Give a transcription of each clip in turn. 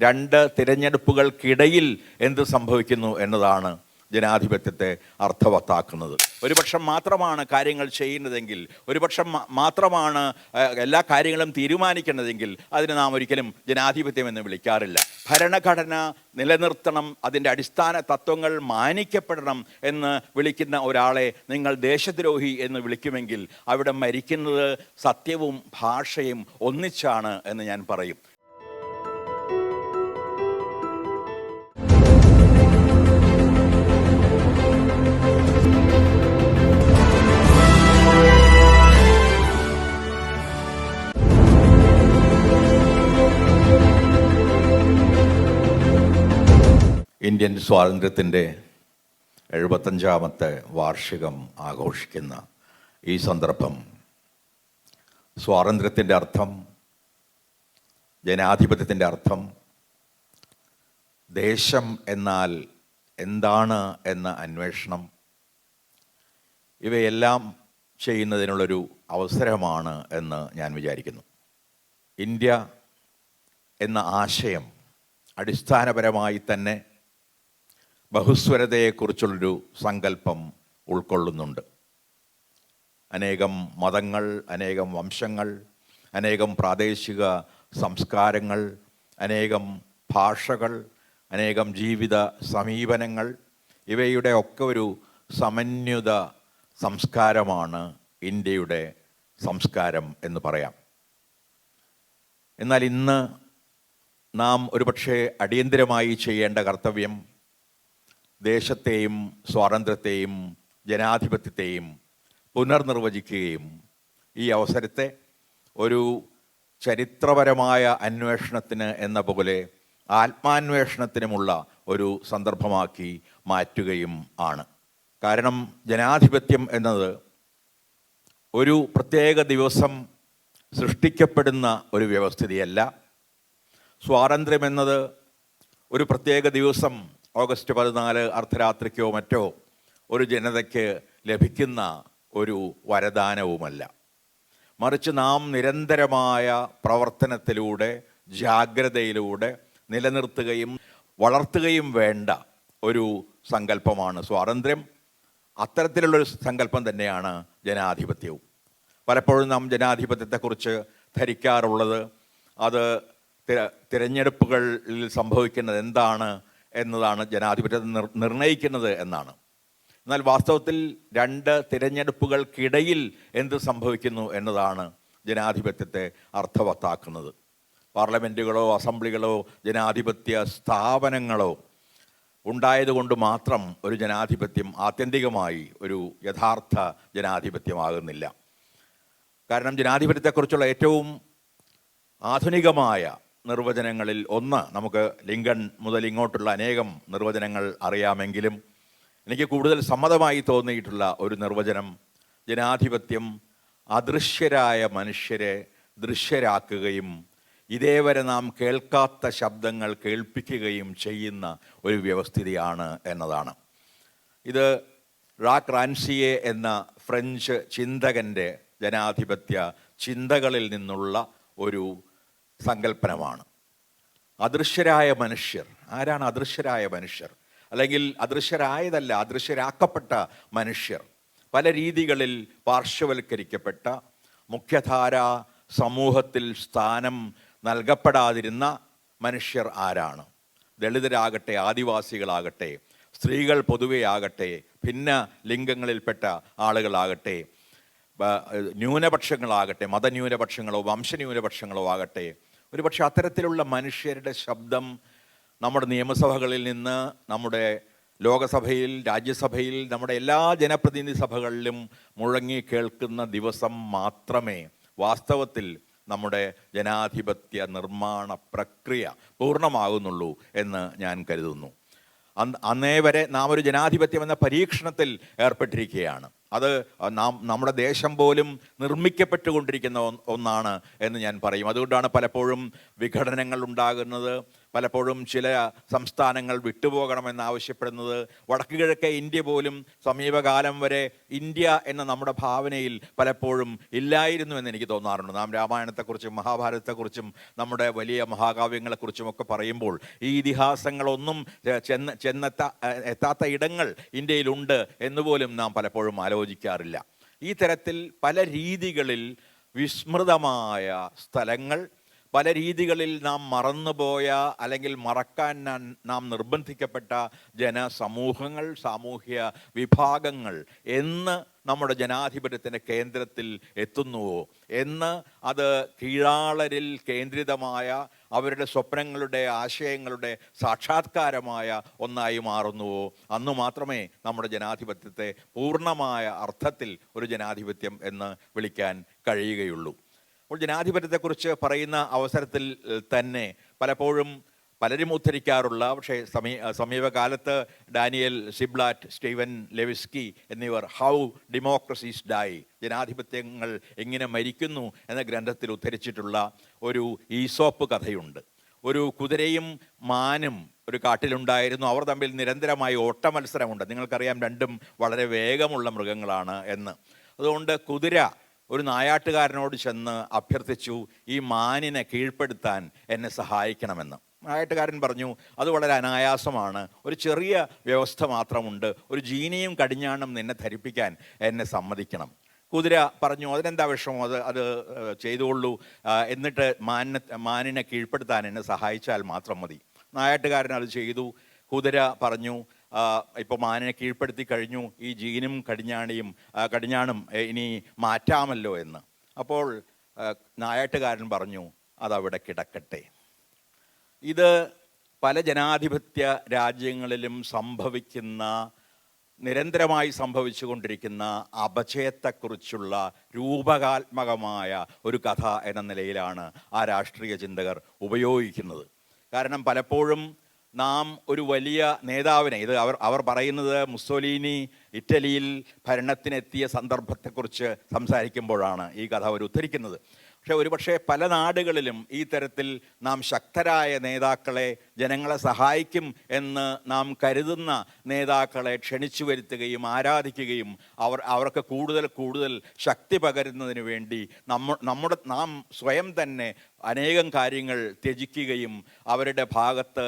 രണ്ട് തിരഞ്ഞെടുപ്പുകൾക്കിടയിൽ എന്ത് സംഭവിക്കുന്നു എന്നതാണ് ജനാധിപത്യത്തെ അർത്ഥവത്താക്കുന്നത്. ഒരുപക്ഷം മാത്രമാണ് കാര്യങ്ങൾ ചെയ്യുന്നതെങ്കിൽ, ഒരുപക്ഷം മാത്രമാണ് എല്ലാ കാര്യങ്ങളും തീരുമാനിക്കുന്നതെങ്കിൽ അതിന് നാം ഒരിക്കലും ജനാധിപത്യം എന്ന് വിളിക്കാറില്ല. ഭരണഘടന നിലനിർത്തണം, അതിൻ്റെ അടിസ്ഥാന തത്വങ്ങൾ മാനിക്കപ്പെടണം എന്ന് വിളിക്കുന്ന ഒരാളെ നിങ്ങൾ ദേശദ്രോഹി എന്ന് വിളിക്കുമെങ്കിൽ അവിടെ മരിക്കുന്നത് സത്യവും ഭാഷയും ഒന്നിച്ചാണ് എന്ന് ഞാൻ പറയും. ഇന്ത്യൻ സ്വാതന്ത്ര്യത്തിൻ്റെ 75ാമത്തെ വാർഷികം ആഘോഷിക്കുന്ന ഈ സന്ദർഭം, സ്വാതന്ത്ര്യത്തിൻ്റെ അർത്ഥം, ജനാധിപത്യത്തിൻ്റെ അർത്ഥം, ദേശം എന്നാൽ എന്താണ് എന്ന അന്വേഷണം, ഇവയെല്ലാം ചെയ്യുന്നതിനുള്ളൊരു അവസരമാണ് എന്ന് ഞാൻ വിചാരിക്കുന്നു. ഇന്ത്യ എന്ന ആശയം അടിസ്ഥാനപരമായി തന്നെ ബഹുസ്വരതയെക്കുറിച്ചുള്ളൊരു സങ്കല്പം ഉൾക്കൊള്ളുന്നുണ്ട്. അനേകം മതങ്ങൾ, അനേകം വംശങ്ങൾ, അനേകം പ്രാദേശിക സംസ്കാരങ്ങൾ, അനേകം ഭാഷകൾ, അനേകം ജീവിത സമീപനങ്ങൾ, ഇവയുടെ ഒക്കെ ഒരു സമന്വിത സംസ്കാരമാണ് ഇന്ത്യയുടെ സംസ്കാരം എന്ന് പറയാം. എന്നാൽ ഇന്ന് നാം ഒരുപക്ഷെ അടിയന്തരമായി ചെയ്യേണ്ട കർത്തവ്യം ദേശത്തെയും സ്വാതന്ത്ര്യത്തെയും ജനാധിപത്യത്തെയും പുനർനിർവചിക്കുകയും ഈ അവസരത്തെ ഒരു ചരിത്രപരമായ അന്വേഷണത്തിന് എന്ന പോലെ ആത്മാന്വേഷണത്തിനുമുള്ള ഒരു സന്ദർഭമാക്കി മാറ്റുകയും ആണ്. കാരണം ജനാധിപത്യം എന്നത് ഒരു പ്രത്യേക ദിവസം സൃഷ്ടിക്കപ്പെടുന്ന ഒരു വ്യവസ്ഥിതിയല്ല. സ്വാതന്ത്ര്യം എന്നത് ഒരു പ്രത്യേക ദിവസം ഓഗസ്റ്റ് 14 അർദ്ധരാത്രിക്കോ മറ്റോ ഒരു ജനതയ്ക്ക് ലഭിക്കുന്ന ഒരു വരദാനവുമല്ല. മറിച്ച് നാം നിരന്തരമായ പ്രവർത്തനത്തിലൂടെ, ജാഗ്രതയിലൂടെ നിലനിർത്തുകയും വളർത്തുകയും വേണ്ട ഒരു സങ്കല്പമാണ് സ്വാതന്ത്ര്യം. അത്തരത്തിലുള്ളൊരു സങ്കല്പം തന്നെയാണ് ജനാധിപത്യവും. പലപ്പോഴും നാം ജനാധിപത്യത്തെക്കുറിച്ച് ധരിക്കാറുള്ളത് അത് തിരഞ്ഞെടുപ്പുകളിൽ സംഭവിക്കുന്നത് എന്താണ് എന്നതാണ് ജനാധിപത്യത്തെ നിർണയിക്കുന്നത് എന്നാണ്. എന്നാൽ വാസ്തവത്തിൽ രണ്ട് തിരഞ്ഞെടുപ്പുകൾക്കിടയിൽ എന്ത് സംഭവിക്കുന്നു എന്നതാണ് ജനാധിപത്യത്തെ അർത്ഥവത്താക്കുന്നത്. പാർലമെൻറ്റുകളോ അസംബ്ലികളോ ജനാധിപത്യ സ്ഥാപനങ്ങളോ ഉണ്ടായതുകൊണ്ട് മാത്രം ഒരു ജനാധിപത്യം ആത്യന്തികമായി ഒരു യഥാർത്ഥ ജനാധിപത്യമാകുന്നില്ല. കാരണം ജനാധിപത്യത്തെക്കുറിച്ചുള്ള ഏറ്റവും ആധുനികമായ നിർവചനങ്ങളിൽ ഒന്ന്, നമുക്ക് ലിങ്കൺ മുതൽ ഇങ്ങോട്ടുള്ള അനേകം നിർവചനങ്ങൾ അറിയാമെങ്കിലും എനിക്ക് കൂടുതൽ സമ്മതമായി തോന്നിയിട്ടുള്ള ഒരു നിർവചനം, ജനാധിപത്യം അദൃശ്യരായ മനുഷ്യരെ ദൃശ്യരാക്കുകയും ഇതേവരെ നാം കേൾക്കാത്ത ശബ്ദങ്ങൾ കേൾപ്പിക്കുകയും ചെയ്യുന്ന ഒരു വ്യവസ്ഥിതിയാണ് എന്നതാണ്. ഇത് ഴാക്ക് റാൻസിയെ എന്ന ഫ്രഞ്ച് ചിന്തകൻ്റെ ജനാധിപത്യ ചിന്തകളിൽ നിന്നുള്ള ഒരു സങ്കല്പനമാണ്. അദൃശ്യരായ മനുഷ്യർ. ആരാണ് അദൃശ്യരായ മനുഷ്യർ? അല്ലെങ്കിൽ അദൃശ്യരായതല്ല, അദൃശ്യരാക്കപ്പെട്ട മനുഷ്യർ. പല രീതികളിൽ പാർശ്വവൽക്കരിക്കപ്പെട്ട, മുഖ്യധാര സമൂഹത്തിൽ സ്ഥാനം നൽകപ്പെടാതിരുന്ന മനുഷ്യർ ആരാണ്? ദളിതരാകട്ടെ, ആദിവാസികളാകട്ടെ, സ്ത്രീകൾ പൊതുവെ ആകട്ടെ, ഭിന്ന ലിംഗങ്ങളിൽപ്പെട്ട ആളുകളാകട്ടെ, ന്യൂനപക്ഷങ്ങളാകട്ടെ, മതന്യൂനപക്ഷങ്ങളോ വംശന്യൂനപക്ഷങ്ങളോ ആകട്ടെ, ഒരുപക്ഷെ അത്തരത്തിലുള്ള മനുഷ്യരുടെ ശബ്ദം നമ്മുടെ നിയമസഭകളിൽ നിന്ന്, നമ്മുടെ ലോകസഭയിൽ, രാജ്യസഭയിൽ, നമ്മുടെ എല്ലാ ജനപ്രതിനിധി സഭകളിലും മുഴങ്ങി കേൾക്കുന്ന ദിവസം മാത്രമേ വാസ്തവത്തിൽ നമ്മുടെ ജനാധിപത്യ നിർമ്മാണ പ്രക്രിയ പൂർണ്ണമാകുന്നുള്ളൂ എന്ന് ഞാൻ കരുതുന്നു. അന്നേ വരെ നാം ഒരു ജനാധിപത്യം എന്ന പരീക്ഷണത്തിൽ ഏർപ്പെട്ടിരിക്കുകയാണ്. അത് നമ്മുടെ ദേശം പോലും നിർമ്മിക്കപ്പെട്ടുകൊണ്ടിരിക്കുന്ന ഒന്നാണ് എന്ന് ഞാൻ പറയും. അതുകൊണ്ടാണ് പലപ്പോഴും വിഘടനങ്ങൾ ഉണ്ടാകുന്നത്, പലപ്പോഴും ചില സംസ്ഥാനങ്ങൾ വിട്ടുപോകണമെന്നാവശ്യപ്പെടുന്നത്, വടക്ക് കിഴക്കേ ഇന്ത്യ പോലും സമീപകാലം വരെ ഇന്ത്യ എന്ന നമ്മുടെ ഭാവനയിൽ പലപ്പോഴും ഇല്ലായിരുന്നു എന്ന് എനിക്ക് തോന്നാറുണ്ട്. നാം രാമായണത്തെക്കുറിച്ചും മഹാഭാരതത്തെക്കുറിച്ചും നമ്മുടെ വലിയ മഹാകാവ്യങ്ങളെക്കുറിച്ചും ഒക്കെ പറയുമ്പോൾ ഈ ഇതിഹാസങ്ങളൊന്നും എത്താത്ത ഇടങ്ങൾ ഇന്ത്യയിലുണ്ട് എന്നുപോലും നാം പലപ്പോഴും ആലോചിക്കാറില്ല. ഈ തരത്തിൽ പല രീതികളിൽ വിസ്മൃതമായ സ്ഥലങ്ങൾ, പല രീതികളിൽ നാം മറന്നുപോയ അല്ലെങ്കിൽ മറക്കാൻ നാം നിർബന്ധിക്കപ്പെട്ട ജനസമൂഹങ്ങൾ, സാമൂഹ്യ വിഭാഗങ്ങൾ എന്ന് നമ്മുടെ ജനാധിപത്യത്തിൻ്റെ കേന്ദ്രത്തിൽ എത്തുന്നുവോ, എന്ന് അത് കീഴാളരിൽ കേന്ദ്രിതമായ അവരുടെ സ്വപ്നങ്ങളുടെ, ആശയങ്ങളുടെ സാക്ഷാത്കാരമായ ഒന്നായി മാറുന്നുവോ, അന്നു മാത്രമേ നമ്മുടെ ജനാധിപത്യത്തെ പൂർണ്ണമായ അർത്ഥത്തിൽ ഒരു ജനാധിപത്യം എന്ന് വിളിക്കാൻ കഴിയുകയുള്ളൂ. അപ്പോൾ ജനാധിപത്യത്തെക്കുറിച്ച് പറയുന്ന അവസരത്തിൽ തന്നെ പലപ്പോഴും പലരും ഉദ്ധരിക്കാറുള്ള, പക്ഷേ സമീപകാലത്ത് ഡാനിയൽ സിബ്ലാറ്റ്, സ്റ്റീവൻ ലെവിസ്കി എന്നിവർ ഹൗ ഡെമോക്രസീസ് ഡൈ, ജനാധിപത്യങ്ങൾ എങ്ങനെ മരിക്കുന്നു എന്ന ഗ്രന്ഥത്തിൽ ഉദ്ധരിച്ചിട്ടുള്ള ഒരു ഈസോപ്പ് കഥയുണ്ട്. ഒരു കുതിരയും മാനും ഒരു കാട്ടിലുണ്ടായിരുന്നു. അവർ തമ്മിൽ നിരന്തരമായി ഓട്ട മത്സരമുണ്ട്. നിങ്ങൾക്കറിയാം, രണ്ടും വളരെ വേഗമുള്ള മൃഗങ്ങളാണ് എന്ന്. അതുകൊണ്ട് കുതിര ഒരു നായാട്ടുകാരനോട് ചെന്ന് അഭ്യർത്ഥിച്ചു, ഈ മാനിനെ കീഴ്പ്പെടുത്താൻ എന്നെ സഹായിക്കണമെന്ന്. നായാട്ടുകാരൻ പറഞ്ഞു, അത് വളരെ അനായാസമാണ്, ഒരു ചെറിയ വ്യവസ്ഥ മാത്രമുണ്ട്, ഒരു ജീനിയും കടിഞ്ഞാണും നിന്നെ ധരിപ്പിക്കാൻ എന്നെ സമ്മതിക്കണം. കുതിര പറഞ്ഞു, അതിനെന്താ വിഷമം, അത് ചെയ്തുകൊള്ളൂ, എന്നിട്ട് മാനിനെ കീഴ്പ്പെടുത്താൻ എന്നെ സഹായിച്ചാൽ മാത്രം മതി. നായാട്ടുകാരൻ അത് ചെയ്തു. കുതിര പറഞ്ഞു, ഇപ്പോൾ മാനിനെ കീഴ്പ്പെടുത്തി കഴിഞ്ഞു, ഈ ജീനും കടിഞ്ഞാണും ഇനി മാറ്റാമല്ലോ എന്ന്. അപ്പോൾ നായാട്ടുകാരൻ പറഞ്ഞു, അതവിടെ കിടക്കട്ടെ. ഇത് പല ജനാധിപത്യ രാജ്യങ്ങളിലും നിരന്തരമായി സംഭവിച്ചുകൊണ്ടിരിക്കുന്ന അപചയത്തെക്കുറിച്ചുള്ള രൂപകാത്മകമായ ഒരു കഥ എന്ന നിലയിലാണ് ആ രാഷ്ട്രീയ ചിന്തകർ ഉപയോഗിക്കുന്നത്. കാരണം പലപ്പോഴും നാം ഒരു വലിയ നേതാവിനെ, ഇത് അവർ പറയുന്നത് മുസ്സോലിനി ഇറ്റലിയിൽ ഭരണത്തിനെത്തിയ സന്ദർഭത്തെക്കുറിച്ച് സംസാരിക്കുമ്പോഴാണ് ഈ കഥ അവർ ഉദ്ധരിക്കുന്നത്. ഒരുപക്ഷെ പല നാടുകളിലും ഈ തരത്തിൽ നാം ശക്തരായ നേതാക്കളെ, ജനങ്ങളെ സഹായിക്കും എന്ന് നാം കരുതുന്ന നേതാക്കളെ ക്ഷണിച്ചു വരുത്തുകയും ആരാധിക്കുകയും അവർക്ക് കൂടുതൽ ശക്തി പകരുന്നതിന് വേണ്ടി നാം സ്വയം തന്നെ അനേകം കാര്യങ്ങൾ ത്യജിക്കുകയും അവരുടെ ഭാഗത്ത്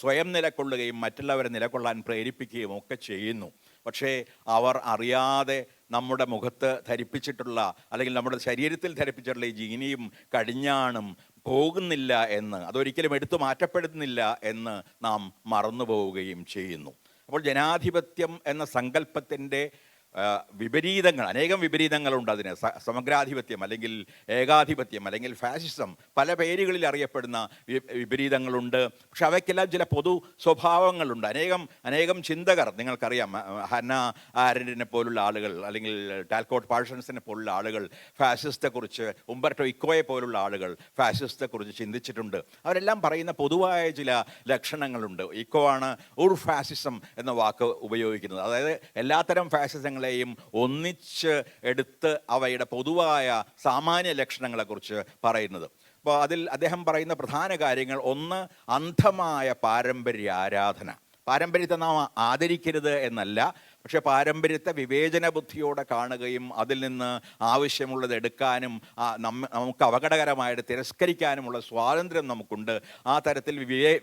സ്വയം നിലകൊള്ളുകയും മറ്റുള്ളവരെ നിലകൊള്ളാൻ പ്രേരിപ്പിക്കുകയും ഒക്കെ ചെയ്യുന്നു. പക്ഷേ അവർ അറിയാതെ നമ്മുടെ മുഖത്ത് ധരിപ്പിച്ചിട്ടുള്ള, അല്ലെങ്കിൽ നമ്മുടെ ശരീരത്തിൽ ധരിപ്പിച്ചിട്ടുള്ള ഈ ജീനിയും കടിഞ്ഞാണും പോകുന്നില്ല എന്ന്, അതൊരിക്കലും എടുത്തു മാറ്റപ്പെടുന്നില്ല എന്ന് നാം മറന്നു പോവുകയും ചെയ്യുന്നു. അപ്പോൾ ജനാധിപത്യം എന്ന സങ്കല്പത്തിൻ്റെ വിപരീതങ്ങൾ, അനേകം വിപരീതങ്ങളുണ്ട് അതിന്. സമഗ്രാധിപത്യം അല്ലെങ്കിൽ ഏകാധിപത്യം അല്ലെങ്കിൽ ഫാസിസം, പല പേരുകളിൽ അറിയപ്പെടുന്ന വിപരീതങ്ങളുണ്ട്. പക്ഷെ അവയ്ക്കെല്ലാം ചില പൊതു സ്വഭാവങ്ങളുണ്ട്. അനേകം ചിന്തകർ, നിങ്ങൾക്കറിയാം, ഹന്ന ആരൻഡിനെ പോലുള്ള ആളുകൾ, അല്ലെങ്കിൽ ടാൽക്കോട്ട് പാഴ്സൺസിനെ പോലുള്ള ആളുകൾ ഫാസിസത്തെക്കുറിച്ച്, ഉംബർട്ടോ ഇക്കോയെ പോലുള്ള ആളുകൾ ഫാസിസത്തെക്കുറിച്ച് ചിന്തിച്ചിട്ടുണ്ട്. അവരെല്ലാം പറയുന്ന പൊതുവായ ചില ലക്ഷണങ്ങളുണ്ട്. ഇക്കോ ആണ് ഫാസിസം എന്ന വാക്ക് ഉപയോഗിക്കുന്നത്. അതായത് എല്ലാത്തരം ഫാസിസങ്ങൾ ഒന്നിച്ച് എടുത്ത് അവയുടെ പൊതുവായ സാമാന്യ ലക്ഷണങ്ങളെക്കുറിച്ച് പറയുന്നത്. അപ്പോൾ അതിൽ അദ്ദേഹം പറയുന്ന പ്രധാന കാര്യങ്ങൾ, ഒന്ന്, അന്ധമായ പാരമ്പര്യ ആരാധന. പാരമ്പര്യത്തെ നാം ആദരിക്കരുത് എന്നല്ല, പക്ഷെ പാരമ്പര്യത്തെ വിവേചന ബുദ്ധിയോടെ കാണുകയും അതിൽ നിന്ന് ആവശ്യമുള്ളത് എടുക്കാനും നമുക്ക് അപകടകരമായിട്ട് തിരസ്കരിക്കാനുമുള്ള സ്വാതന്ത്ര്യം നമുക്കുണ്ട്. ആ തരത്തിൽ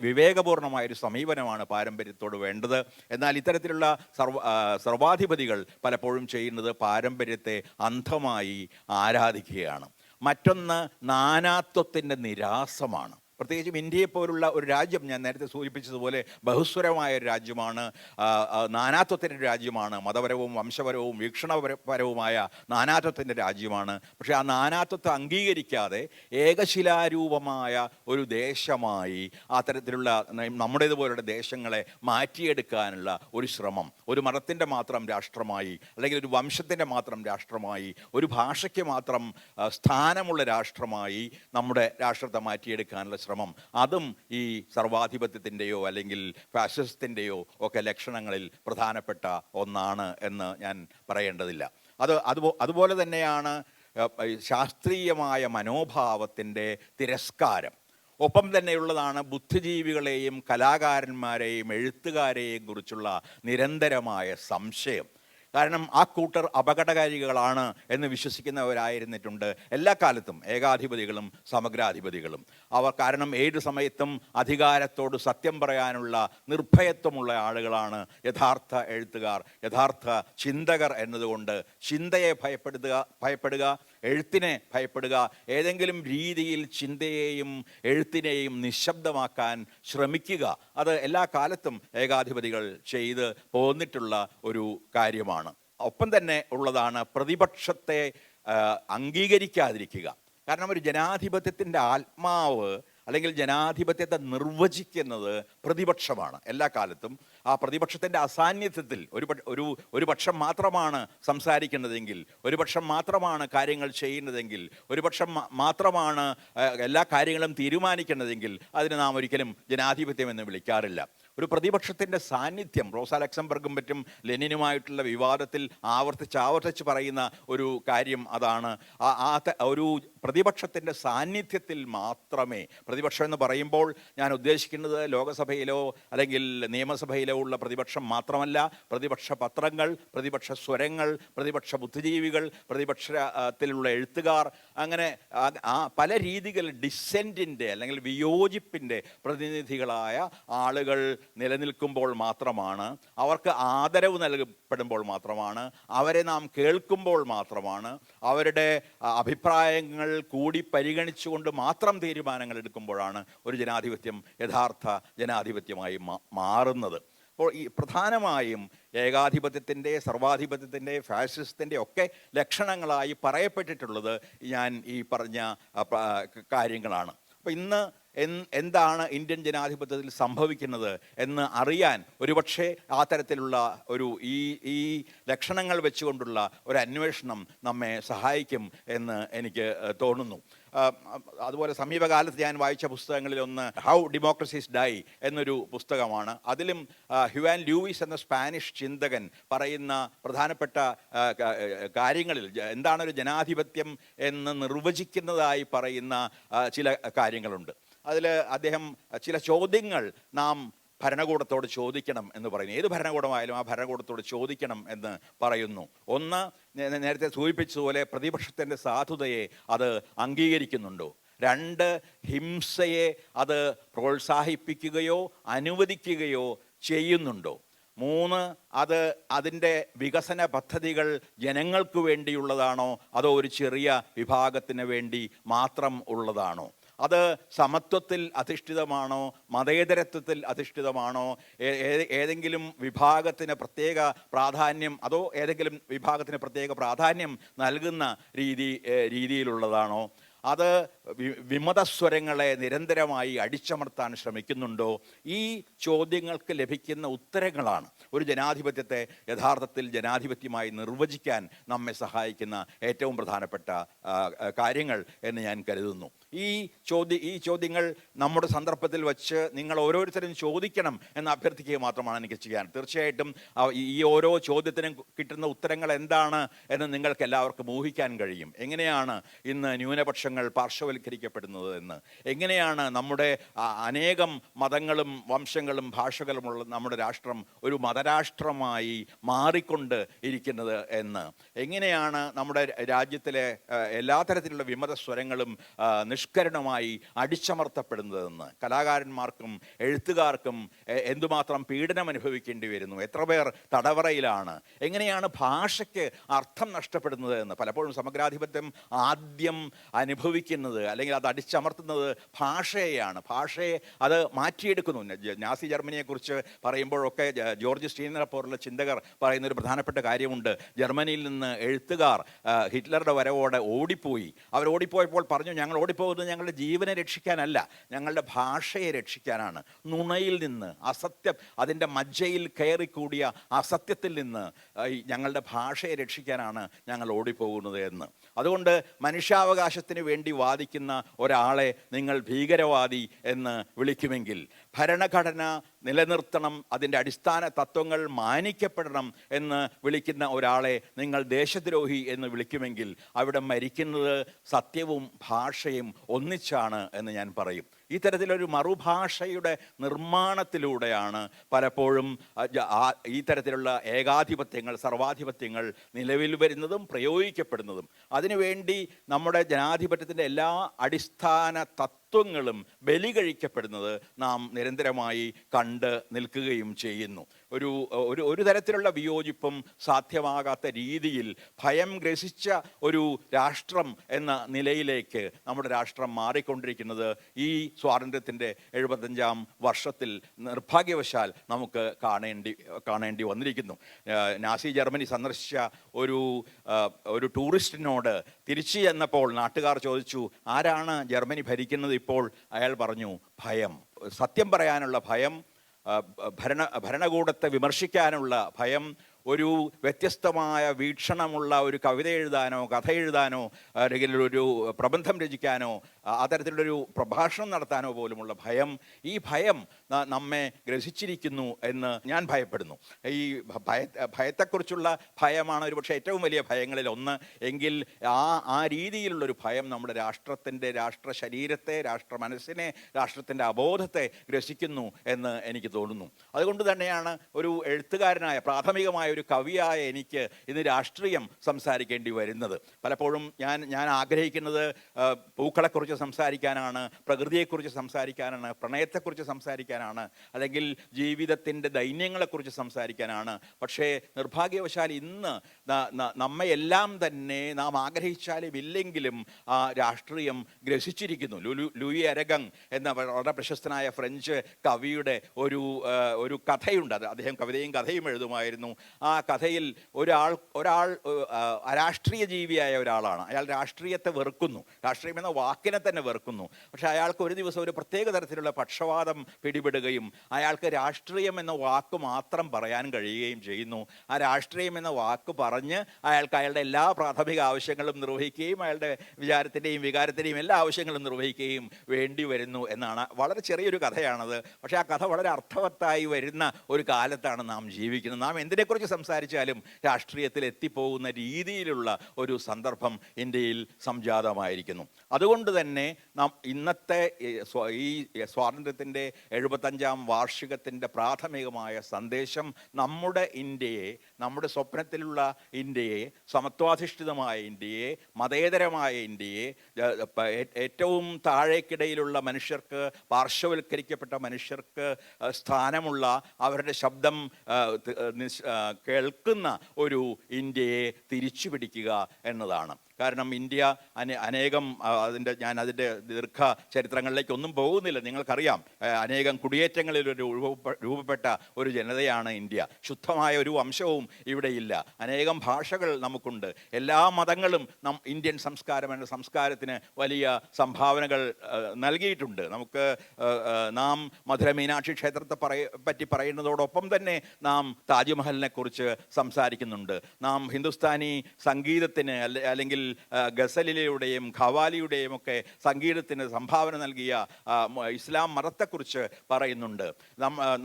വിവേകപൂർണമായൊരു സമീപനമാണ് പാരമ്പര്യത്തോട് വേണ്ടത്. എന്നാൽ ഇത്തരത്തിലുള്ള സർവാധിപതികൾ പലപ്പോഴും ചെയ്യുന്നത് പാരമ്പര്യത്തെ അന്ധമായി ആരാധിക്കുകയാണ്. മറ്റൊന്ന്, നാനാത്വത്തിൻ്റെ നിരാസമാണ്. പ്രത്യേകിച്ചും ഇന്ത്യയെപ്പോലുള്ള ഒരു രാജ്യം, ഞാൻ നേരത്തെ സൂചിപ്പിച്ചതുപോലെ ബഹുസ്വരമായ ഒരു രാജ്യമാണ്, നാനാത്വത്തിൻ്റെ രാജ്യമാണ്, മതപരവും വംശപരവും വീക്ഷണപരവുമായ നാനാത്വത്തിൻ്റെ രാജ്യമാണ്. പക്ഷേ ആ നാനാത്വത്തെ അംഗീകരിക്കാതെ ഏകശിലാരൂപമായ ഒരു ദേശമായി അത്തരത്തിലുള്ള നമ്മുടേതുപോലുള്ള ദേശങ്ങളെ മാറ്റിയെടുക്കാനുള്ള ഒരു ശ്രമം, ഒരു മതത്തിൻ്റെ മാത്രം രാഷ്ട്രമായി, അല്ലെങ്കിൽ ഒരു വംശത്തിൻ്റെ മാത്രം രാഷ്ട്രമായി, ഒരു ഭാഷയ്ക്ക് മാത്രം സ്ഥാനമുള്ള രാഷ്ട്രമായി നമ്മുടെ രാഷ്ട്രത്തെ മാറ്റിയെടുക്കാനുള്ള ശ്രമം, അതും ഈ സർവാധിപത്യത്തിൻ്റെയോ അല്ലെങ്കിൽ ഫാസിസത്തിൻ്റെയോ ഒക്കെ ലക്ഷണങ്ങളിൽ പ്രധാനപ്പെട്ട ഒന്നാണ് എന്ന് ഞാൻ പറയേണ്ടതില്ല. അതുപോലെ തന്നെയാണ് ശാസ്ത്രീയമായ മനോഭാവത്തിൻ്റെ തിരസ്കാരം. ഒപ്പം തന്നെയുള്ളതാണ് ബുദ്ധിജീവികളെയും കലാകാരന്മാരെയും എഴുത്തുകാരെയും കുറിച്ചുള്ള നിരന്തരമായ സംശയം. കാരണം ആ കൂട്ടർ അപകടകാരികളാണ് എന്ന് വിശ്വസിക്കുന്നവരായിരുന്നിട്ടുണ്ട് എല്ലാ കാലത്തും ഏകാധിപതികളും സമഗ്രാധിപതികളും. കാരണം ഏത് സമയത്തും അധികാരത്തോട് സത്യം പറയാനുള്ള നിർഭയത്വമുള്ള ആളുകളാണ് യഥാർത്ഥ എഴുത്തുകാർ, യഥാർത്ഥ ചിന്തകർ എന്നതുകൊണ്ട് ചിന്തയെ ഭയപ്പെടുക, എഴുത്തിനെ ഭയപ്പെടുക, ഏതെങ്കിലും രീതിയിൽ ചിന്തയെയും എഴുത്തിനെയും നിശബ്ദമാക്കാൻ ശ്രമിക്കുക, അത് എല്ലാ കാലത്തും ഏകാധിപതികൾ ചെയ്ത് പോന്നിട്ടുള്ള ഒരു കാര്യമാണ്. ഒപ്പം തന്നെ ഉള്ളതാണ് പ്രതിപക്ഷത്തെ അംഗീകരിക്കാതിരിക്കുക. കാരണം ഒരു ജനാധിപത്യത്തിൻ്റെ ആത്മാവ് അല്ലെങ്കിൽ ജനാധിപത്യത്തെ നിർവചിക്കുന്നത് പ്രതിപക്ഷമാണ് എല്ലാ കാലത്തും. ആ പ്രതിപക്ഷത്തിൻ്റെ അസാന്നിധ്യത്തിൽ ഒരു പക്ഷം മാത്രമാണ് സംസാരിക്കുന്നതെങ്കിൽ, ഒരു പക്ഷം മാത്രമാണ് കാര്യങ്ങൾ ചെയ്യുന്നതെങ്കിൽ, ഒരു പക്ഷം മാത്രമാണ് എല്ലാ കാര്യങ്ങളും തീരുമാനിക്കുന്നതെങ്കിൽ അതിന് നാം ഒരിക്കലും ജനാധിപത്യം എന്ന് വിളിക്കാറില്ല. ഒരു പ്രതിപക്ഷത്തിൻ്റെ സാന്നിധ്യം, റോസ ലക്സംബർഗും മറ്റും ലെനിനുമായിട്ടുള്ള വിവാദത്തിൽ ആവർത്തിച്ച് പറയുന്ന ഒരു കാര്യം അതാണ്. ഒരു പ്രതിപക്ഷത്തിൻ്റെ സാന്നിധ്യത്തിൽ മാത്രമേ, പ്രതിപക്ഷം എന്ന് പറയുമ്പോൾ ഞാൻ ഉദ്ദേശിക്കുന്നത് ലോകസഭയിലോ അല്ലെങ്കിൽ നിയമസഭയിലോ ഉള്ള പ്രതിപക്ഷം മാത്രമല്ല, പ്രതിപക്ഷ പത്രങ്ങൾ, പ്രതിപക്ഷ സ്വരങ്ങൾ, പ്രതിപക്ഷ ബുദ്ധിജീവികൾ, പ്രതിപക്ഷത്തിലുള്ള എഴുത്തുകാർ, അങ്ങനെ പല രീതികൾ ഡിസെൻറ്റിൻ്റെ അല്ലെങ്കിൽ വിയോജിപ്പിൻ്റെ പ്രതിനിധികളായ ആളുകൾ നിലനിൽക്കുമ്പോൾ മാത്രമാണ്, അവർക്ക് ആദരവ് നൽകപ്പെടുമ്പോൾ മാത്രമാണ്, അവരെ നാം കേൾക്കുമ്പോൾ മാത്രമാണ്, അവരുടെ അഭിപ്രായങ്ങൾ കൂടി പരിഗണിച്ചുകൊണ്ട് മാത്രം തീരുമാനങ്ങൾ എടുക്കുമ്പോഴാണ് ഒരു ജനാധിപത്യം യഥാർത്ഥ ജനാധിപത്യമായി മാറുന്നത്. അപ്പോൾ ഈ പ്രധാനമായും ഏകാധിപത്യത്തിൻ്റെ, സർവാധിപത്യത്തിൻ്റെ, ഫാഷിസത്തിൻ്റെ ഒക്കെ ലക്ഷണങ്ങളായി പറയപ്പെട്ടിട്ടുള്ളത് ഞാൻ ഈ പറഞ്ഞ കാര്യങ്ങളാണ്. അപ്പോൾ ഇന്ന് എന്താണ് ഇന്ത്യൻ ജനാധിപത്യത്തിൽ സംഭവിക്കുന്നത് എന്ന് അറിയാൻ ഒരുപക്ഷെ ആ തരത്തിലുള്ള ഈ ലക്ഷണങ്ങൾ വെച്ചുകൊണ്ടുള്ള ഒരു അന്വേഷണം നമ്മെ സഹായിക്കും എന്ന് എനിക്ക് തോന്നുന്നു. അതുപോലെ സമീപകാലത്ത് ഞാൻ വായിച്ച പുസ്തകങ്ങളിലൊന്ന് ഹൗ ഡെമോക്രസീസ് ഡൈ എന്നൊരു പുസ്തകമാണ്. അതിലും ഹ്യുവാൻ ലൂയിസ് എന്ന സ്പാനിഷ് ചിന്തകൻ പറയുന്ന പ്രധാനപ്പെട്ട കാര്യങ്ങളിൽ എന്താണൊരു ജനാധിപത്യം എന്ന് നിർവചിക്കുന്നതായി പറയുന്ന ചില കാര്യങ്ങളുണ്ട്. അതിൽ അദ്ദേഹം ചില ചോദ്യങ്ങൾ നാം ഭരണകൂടത്തോട് ചോദിക്കണം എന്ന് പറയുന്നു. ഏത് ഭരണകൂടമായാലും ആ ഭരണകൂടത്തോട് ചോദിക്കണം എന്ന് പറയുന്നു. ഒന്ന്, നേരത്തെ സൂചിപ്പിച്ചതുപോലെ പ്രതിപക്ഷത്തിൻ്റെ സാധുതയെ അത് അംഗീകരിക്കുന്നുണ്ടോ? രണ്ട്, ഹിംസയെ അത് പ്രോത്സാഹിപ്പിക്കുകയോ അനുവദിക്കുകയോ ചെയ്യുന്നുണ്ടോ? മൂന്ന്, അതിൻ്റെ വികസന പദ്ധതികൾ ജനങ്ങൾക്ക് വേണ്ടിയുള്ളതാണോ അതോ ഒരു ചെറിയ വിഭാഗത്തിന് വേണ്ടി മാത്രം ഉള്ളതാണോ? അത് സമത്വത്തിൽ അധിഷ്ഠിതമാണോ മതേതരത്വത്തിൽ അധിഷ്ഠിതമാണോ? ഏതെങ്കിലും വിഭാഗത്തിന് പ്രത്യേക പ്രാധാന്യം അതോ ഏതെങ്കിലും വിഭാഗത്തിന് പ്രത്യേക പ്രാധാന്യം നൽകുന്ന രീതിയിലുള്ളതാണോ? അത് വിമതസ്വരങ്ങളെ നിരന്തരമായി അടിച്ചമർത്താൻ ശ്രമിക്കുന്നുണ്ടോ? ഈ ചോദ്യങ്ങൾക്ക് ലഭിക്കുന്ന ഉത്തരങ്ങളാണ് ഒരു ജനാധിപത്യത്തെ യഥാർത്ഥത്തിൽ ജനാധിപത്യമായി നിർവചിക്കാൻ നമ്മെ സഹായിക്കുന്ന ഏറ്റവും പ്രധാനപ്പെട്ട കാര്യങ്ങൾ എന്ന് ഞാൻ കരുതുന്നു. ഈ ചോദ്യങ്ങൾ നമ്മുടെ സന്ദർഭത്തിൽ വച്ച് നിങ്ങൾ ഓരോരുത്തരും ചോദിക്കണം എന്ന് അഭ്യർത്ഥിക്കുക മാത്രമാണ് എനിക്ക് ചെയ്യാൻ. തീർച്ചയായിട്ടും ഈ ഓരോ ചോദ്യത്തിനും കിട്ടുന്ന ഉത്തരങ്ങൾ എന്താണ് എന്ന് നിങ്ങൾക്ക് എല്ലാവർക്കും ഊഹിക്കാൻ കഴിയും. എങ്ങനെയാണ് ഇന്ന് ന്യൂനപക്ഷങ്ങൾ പാർശ്വവൽക്കരിക്കപ്പെടുന്നത് എന്ന്, എങ്ങനെയാണ് നമ്മുടെ അനേകം മതങ്ങളും വംശങ്ങളും ഭാഷകളുമുള്ള നമ്മുടെ രാഷ്ട്രം ഒരു മതരാഷ്ട്രമായി മാറിക്കൊണ്ട് ഇരിക്കുന്നത് എന്ന്, എങ്ങനെയാണ് നമ്മുടെ രാജ്യത്തിലെ എല്ലാ തരത്തിലുള്ള വിമത സ്വരങ്ങളും നിഷ്കരണമായി അടിച്ചമർത്തപ്പെടുന്നതെന്ന്, കലാകാരന്മാർക്കും എഴുത്തുകാർക്കും എന്തുമാത്രം പീഡനം അനുഭവിക്കേണ്ടി വരുന്നു, എത്ര പേർ തടവറയിലാണ്, എങ്ങനെയാണ് ഭാഷയ്ക്ക് അർത്ഥം നഷ്ടപ്പെടുന്നത് എന്ന്. പലപ്പോഴും സമഗ്രാധിപത്യം ആദ്യം അനുഭവിക്കുന്നത് അല്ലെങ്കിൽ അത് അടിച്ചമർത്തുന്നത് ഭാഷയെയാണ്. ഭാഷയെ അത് മാറ്റിയെടുക്കുന്നു. നാസി ജർമ്മനിയെക്കുറിച്ച് പറയുമ്പോഴൊക്കെ ജോർജ് സ്റ്റീനറെ പോലുള്ള ചിന്തകർ പറയുന്നൊരു പ്രധാനപ്പെട്ട കാര്യമുണ്ട്. ജർമ്മനിയിൽ നിന്ന് എഴുത്തുകാർ ഹിറ്റ്ലറുടെ വരവോടെ ഓടിപ്പോയി. അവർ ഓടിപ്പോയപ്പോൾ പറഞ്ഞു, ഞങ്ങൾ ഓടിപ്പോകുന്നത് ഞങ്ങളുടെ ജീവനെ രക്ഷിക്കാനല്ല, ഞങ്ങളുടെ ഭാഷയെ രക്ഷിക്കാനാണ്. നുണയിൽ നിന്ന്, അസത്യം, അതിൻ്റെ മജ്ജയിൽ കയറിക്കൂടിയ അസത്യത്തിൽ നിന്ന് ഞങ്ങളുടെ ഭാഷയെ രക്ഷിക്കാനാണ് ഞങ്ങൾ ഓടിപ്പോകുന്നത് എന്ന്. അതുകൊണ്ട് മനുഷ്യാവകാശത്തിന് വേണ്ടി വാദിക്കുന്ന ഒരാളെ നിങ്ങൾ ഭീകരവാദി എന്ന് വിളിക്കുമെങ്കിൽ, ഭരണഘടന നിലനിർത്തണം, അതിൻ്റെ അടിസ്ഥാന തത്വങ്ങൾ മാനിക്കപ്പെടണം എന്ന് വിളിക്കുന്ന ഒരാളെ നിങ്ങൾ ദേശദ്രോഹി എന്ന് വിളിക്കുമെങ്കിൽ അവിടെ മരിക്കുന്നത് സത്യവും ഭാഷയും ഒന്നിച്ചാണ് എന്ന് ഞാൻ പറയും. ഈ തരത്തിലൊരു മറുഭാഷയുടെ നിർമ്മാണത്തിലൂടെയാണ് പലപ്പോഴും ഈ തരത്തിലുള്ള ഏകാധിപത്യങ്ങൾ, സർവാധിപത്യങ്ങൾ നിലവിൽ വരുന്നതും പ്രയോഗിക്കപ്പെടുന്നതും. അതിനുവേണ്ടി നമ്മുടെ ജനാധിപത്യത്തിൻ്റെ എല്ലാ അടിസ്ഥാന തത്വങ്ങളും ബലി കഴിക്കപ്പെടുന്നത് നാം നിരന്തരമായി കണ്ട് നിൽക്കുകയും ചെയ്യുന്നു. ഒരു തരത്തിലുള്ള വിയോജിപ്പും സാധ്യമാകാത്ത രീതിയിൽ ഭയം ഗ്രസിച്ച ഒരു രാഷ്ട്രം എന്ന നിലയിലേക്ക് നമ്മുടെ രാഷ്ട്രം മാറിക്കൊണ്ടിരിക്കുന്നത് ഈ സ്വാതന്ത്ര്യത്തിൻ്റെ 75-ാം വർഷത്തിൽ നിർഭാഗ്യവശാൽ നമുക്ക് കാണേണ്ടി വന്നിരിക്കുന്നു. നാസി ജർമ്മനി സന്ദർശിച്ച ഒരു ടൂറിസ്റ്റിനോട് തിരിച്ചു ചെന്നപ്പോൾ നാട്ടുകാർ ചോദിച്ചു, ആരാണ് ജർമ്മനി ഭരിക്കുന്നത് ഇപ്പോൾ? അയാൾ പറഞ്ഞു, ഭയം. സത്യം പറയാനുള്ള ഭയം, ഭരണകൂടത്തെ വിമർശിക്കാനുള്ള ഭയം, ഒരു വ്യത്യസ്തമായ വീക്ഷണമുള്ള ഒരു കവിത എഴുതാനോ കഥ എഴുതാനോ അല്ലെങ്കിൽ ഒരു പ്രബന്ധം രചിക്കാനോ അത്തരത്തിലുള്ളൊരു പ്രഭാഷണം നടത്താനോ പോലുമുള്ള ഭയം, ഈ ഭയം നമ്മെ ഗ്രസിച്ചിരിക്കുന്നു എന്ന് ഞാൻ ഭയപ്പെടുന്നു. ഈ ഭയത്തെക്കുറിച്ചുള്ള ഭയമാണ് ഒരുപക്ഷെ ഏറ്റവും വലിയ ഭയങ്ങളിൽ ഒന്ന് എങ്കിൽ ആ രീതിയിലുള്ളൊരു ഭയം നമ്മുടെ രാഷ്ട്രത്തിൻ്റെ, രാഷ്ട്ര ശരീരത്തെ, രാഷ്ട്ര മനസ്സിനെ, രാഷ്ട്രത്തിൻ്റെ അബോധത്തെ ഗ്രസിക്കുന്നു എന്ന് എനിക്ക് തോന്നുന്നു. അതുകൊണ്ട് തന്നെയാണ് ഒരു എഴുത്തുകാരനായ, പ്രാഥമികമായ ഒരു കവിയായ എനിക്ക് ഇന്ന് രാഷ്ട്രീയം സംസാരിക്കേണ്ടി വരുന്നത്. പലപ്പോഴും ഞാൻ ആഗ്രഹിക്കുന്നത് പൂക്കളെക്കുറിച്ച് സംസാരിക്കാനാണ്, പ്രകൃതിയെക്കുറിച്ച് സംസാരിക്കാനാണ്, പ്രണയത്തെക്കുറിച്ച് സംസാരിക്കാനാണ്, അല്ലെങ്കിൽ ജീവിതത്തിൻ്റെ ദൈന്യങ്ങളെക്കുറിച്ച് സംസാരിക്കാനാണ്. പക്ഷേ നിർഭാഗ്യവശാൽ ഇന്ന് നമ്മയെല്ലാം തന്നെ നാം ആഗ്രഹിച്ചാലും ഇല്ലെങ്കിലും രാഷ്ട്രീയം ഗ്രസിച്ചിരിക്കുന്നു. ലൂയി അരഗങ് എന്ന വളരെ പ്രശസ്തനായ ഫ്രഞ്ച് കവിയുടെ ഒരു കഥയുണ്ട്. അദ്ദേഹം കവിതയും കഥയും എഴുതുമായിരുന്നു. ആ കഥയിൽ ഒരാൾ അരാഷ്ട്രീയ ജീവിയായ ഒരാളാണ്. അയാൾ രാഷ്ട്രീയത്തെ വെറുക്കുന്നു, രാഷ്ട്രീയം എന്ന വാക്കിനെ തന്നെ വെറുക്കുന്നു. പക്ഷെ അയാൾക്ക് ഒരു ദിവസം ഒരു പ്രത്യേക തരത്തിലുള്ള പക്ഷപാതം പിടിപെടുകയും അയാൾക്ക് രാഷ്ട്രീയം എന്ന വാക്ക് മാത്രം പറയാൻ കഴിയുകയും ചെയ്യുന്നു. ആ രാഷ്ട്രീയം എന്ന വാക്ക് പറഞ്ഞ് അയാൾക്ക് അയാളുടെ എല്ലാ പ്രാഥമിക ആവശ്യങ്ങളും നിർവഹിക്കുകയും അയാളുടെ വിചാരത്തിൻ്റെയും വികാരത്തിൻ്റെയും എല്ലാ ആവശ്യങ്ങളും നിർവഹിക്കുകയും വേണ്ടി വരുന്നു എന്നാണ്. വളരെ ചെറിയൊരു കഥയാണത്. പക്ഷേ ആ കഥ വളരെ അർത്ഥവത്തായി വരുന്ന ഒരു കാലത്താണ് നാം ജീവിക്കുന്നത്. നാം എന്തിനെക്കുറിച്ച് സംസാരിച്ചാലും രാഷ്ട്രീയത്തിൽ എത്തിപ്പോകുന്ന രീതിയിലുള്ള ഒരു സന്ദർഭം ഇന്ത്യയിൽ സംജാതമായിരിക്കുന്നു. അതുകൊണ്ട് തന്നെ നാം ഇന്നത്തെ ഈ സ്വാതന്ത്ര്യത്തിൻ്റെ 75-ാം വാർഷികത്തിൻ്റെ പ്രാഥമികമായ സന്ദേശം നമ്മുടെ ഇന്ത്യയെ, നമ്മുടെ സ്വപ്നത്തിലുള്ള ഇന്ത്യയെ, സമത്വാധിഷ്ഠിതമായ ഇന്ത്യയെ, മതേതരമായ ഇന്ത്യയെ, ഏറ്റവും താഴേക്കിടയിലുള്ള മനുഷ്യർക്ക്, പാർശ്വവൽക്കരിക്കപ്പെട്ട മനുഷ്യർക്ക് സ്ഥാനമുള്ള, അവരുടെ ശബ്ദം കേൾക്കുന്ന ഒരു ഇന്ത്യയെ തിരിച്ചു പിടിക്കുക എന്നതാണ്. കാരണം ഇന്ത്യ അനേകം അതിൻ്റെ ദീർഘ ചരിത്രങ്ങളിലേക്കൊന്നും പോകുന്നില്ല. നിങ്ങൾക്കറിയാം, അനേകം കുടിയേറ്റങ്ങളിൽ രൂപപ്പെട്ട ഒരു ജനതയാണ് ഇന്ത്യ. ശുദ്ധമായ ഒരു വംശവും ഇവിടെയില്ല. അനേകം ഭാഷകൾ നമുക്കുണ്ട്. എല്ലാ മതങ്ങളും ഇന്ത്യൻ സംസ്കാരം എന്ന സംസ്കാരത്തിന് വലിയ സംഭാവനകൾ നൽകിയിട്ടുണ്ട്. നമുക്ക് നാം മധുര മീനാക്ഷി ക്ഷേത്രത്തെ പറ്റി പറയുന്നതോടൊപ്പം തന്നെ നാം താജ്മഹലിനെ കുറിച്ച് സംസാരിക്കുന്നുണ്ട്. നാം ഹിന്ദുസ്ഥാനി സംഗീതത്തിന് അല്ലെങ്കിൽ ഗസലിലൂടെയും ഖവാലിയുടെയും ഒക്കെ സംഗീതത്തിന് സംഭാവന നൽകിയ ഇസ്ലാം മതത്തെക്കുറിച്ച് പറയുന്നുണ്ട്.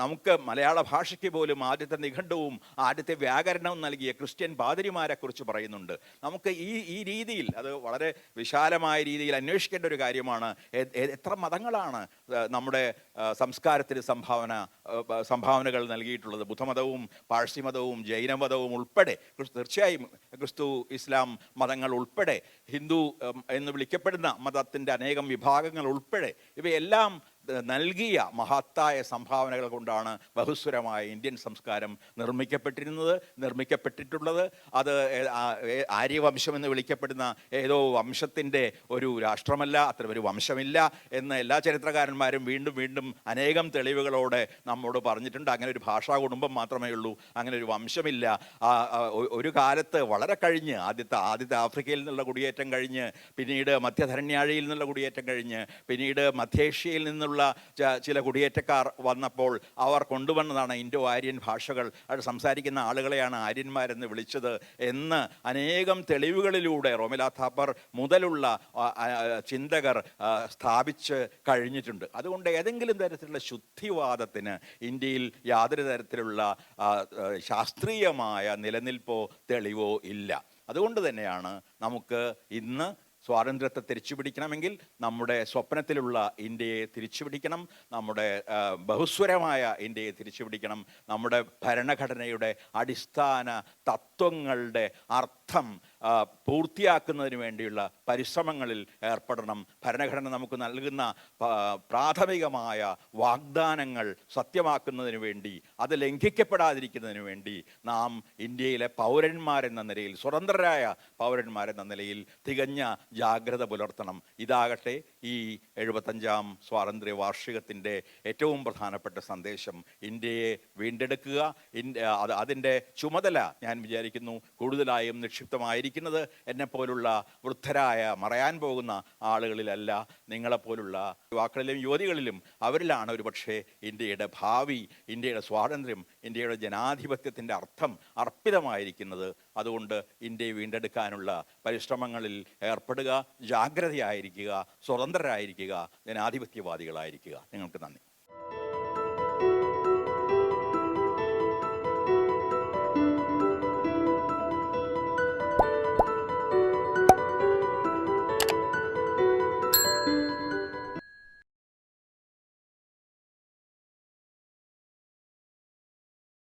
നമുക്ക് മലയാള ഭാഷയ്ക്ക് പോലും ആദ്യത്തെ നിഘണ്ടുവും ആദ്യത്തെ വ്യാകരണവും നൽകിയ ക്രിസ്ത്യൻ പാതിരിമാരെക്കുറിച്ച് പറയുന്നുണ്ട്. നമുക്ക് ഈ രീതിയിൽ, അത് വളരെ വിശാലമായ രീതിയിൽ അന്വേഷിക്കേണ്ട ഒരു കാര്യമാണ്. എത്ര മതങ്ങളാണ് നമ്മുടെ സംസ്കാരത്തിന് സംഭാവനകൾ നൽകിയിട്ടുള്ളത്? ബുദ്ധമതവും പാഴ്സി മതവും ജൈനമതവും ഉൾപ്പെടെ, തീർച്ചയായും ക്രിസ്തു ഇസ്ലാം മതങ്ങൾ ഉൾപ്പെടെ, ഹിന്ദു എന്ന് വിളിക്കപ്പെടുന്ന മതത്തിൻ്റെ അനേകം വിഭാഗങ്ങൾ ഉൾപ്പെടെ, ഇവയെല്ലാം നൽകിയ മഹത്തായ സംഭാവനകൾ കൊണ്ടാണ് ബഹുസ്വരമായ ഇന്ത്യൻ സംസ്കാരം നിർമ്മിക്കപ്പെട്ടിട്ടുള്ളത്. അത് ആര്യവംശം എന്ന് വിളിക്കപ്പെടുന്ന ഏതോ വംശത്തിൻ്റെ ഒരു രാഷ്ട്രമല്ല, അത്തരമൊരു വംശമില്ല എന്ന് എല്ലാ ചരിത്രകാരന്മാരും വീണ്ടും വീണ്ടും അനേകം തെളിവുകളോടെ നമ്മോട് പറഞ്ഞിട്ടുണ്ട്. അങ്ങനെ ഒരു ഭാഷാ കുടുംബം മാത്രമേ ഉള്ളൂ, അങ്ങനെ ഒരു വംശമില്ല. ഒരു കാലത്ത് വളരെ കഴിഞ്ഞ്, ആദ്യത്തെ ആഫ്രിക്കയിൽ നിന്നുള്ള കുടിയേറ്റം കഴിഞ്ഞ്, പിന്നീട് മധ്യധരണ്യാഴിയിൽ നിന്നുള്ള കുടിയേറ്റം കഴിഞ്ഞ്, പിന്നീട് മധ്യേഷ്യയിൽ നിന്നുള്ള ചില കുടിയേറ്റക്കാർ വന്നപ്പോൾ അവർ കൊണ്ടുവന്നതാണ് ഇൻഡോ ആര്യൻ ഭാഷകൾ. അത് സംസാരിക്കുന്ന ആളുകളെയാണ് ആര്യന്മാരെന്ന് വിളിച്ചത് എന്ന് അനേകം തെളിവുകളിലൂടെ റോമില താപ്പർ മുതലുള്ള ചിന്തകർ സ്ഥാപിച്ച് കഴിഞ്ഞിട്ടുണ്ട്. അതുകൊണ്ട് ഏതെങ്കിലും തരത്തിലുള്ള ശുദ്ധിവാദത്തിന് ഇന്ത്യയിൽ യാതൊരു തരത്തിലുള്ള ശാസ്ത്രീയമായ നിലനിൽപ്പോ തെളിവോ ഇല്ല. അതുകൊണ്ട് തന്നെയാണ് നമുക്ക് ഇന്ന് സ്വാതന്ത്ര്യത്തെ തിരിച്ചുപിടിക്കണമെങ്കിൽ നമ്മുടെ സ്വപ്നത്തിലുള്ള ഇന്ത്യയെ തിരിച്ചുപിടിക്കണം, നമ്മുടെ ബഹുസ്വരമായ ഇന്ത്യയെ തിരിച്ചുപിടിക്കണം, നമ്മുടെ ഭരണഘടനയുടെ അടിസ്ഥാന തത്വങ്ങളുടെ അർത്ഥം പൂർത്തിയാക്കുന്നതിന് വേണ്ടിയുള്ള പരിശ്രമങ്ങളിൽ ഏർപ്പെടണം. ഭരണഘടന നമുക്ക് നൽകുന്ന പ്രാഥമികമായ വാഗ്ദാനങ്ങൾ സത്യമാക്കുന്നതിന് വേണ്ടി, അത് ലംഘിക്കപ്പെടാതിരിക്കുന്നതിന് വേണ്ടി നാം ഇന്ത്യയിലെ പൗരന്മാരെന്ന നിലയിൽ, സ്വതന്ത്രരായ പൗരന്മാരെന്ന നിലയിൽ തികഞ്ഞ ജാഗ്രത പുലർത്തണം. ഇതാകട്ടെ ഈ 75-ാം സ്വാതന്ത്ര്യ വാർഷികത്തിൻ്റെ ഏറ്റവും പ്രധാനപ്പെട്ട സന്ദേശം. ഇന്ത്യയെ വീണ്ടെടുക്കുക, അതിൻ്റെ ചുമതല ഞാൻ വിചാരിക്കുന്നു കൂടുതലായും നിക്ഷിപ്തമായിരിക്കുന്നത് എന്നെപ്പോലുള്ള വൃദ്ധരായ മറയാൻ പോകുന്ന ആളുകളിലല്ല, നിങ്ങളെപ്പോലുള്ള യുവാക്കളിലും യുവതികളിലും. അവരിലാണ് ഒരുപക്ഷെ ഇന്ത്യയുടെ ഭാവി, ഇന്ത്യയുടെ സ്വാതന്ത്ര്യം, ഇന്ത്യയുടെ ജനാധിപത്യത്തിൻ്റെ അർത്ഥം അർപ്പിതമായിരിക്കുന്നത്. അതുകൊണ്ട് ഇന്ത്യയെ വീണ്ടെടുക്കാനുള്ള പരിശ്രമങ്ങളിൽ ഏർപ്പെടുക, ജാഗ്രതയായിരിക്കുക, സ്വതന്ത്രരായിരിക്കുക, ജനാധിപത്യവാദികളായിരിക്കുക. നിങ്ങൾക്ക് നന്ദി.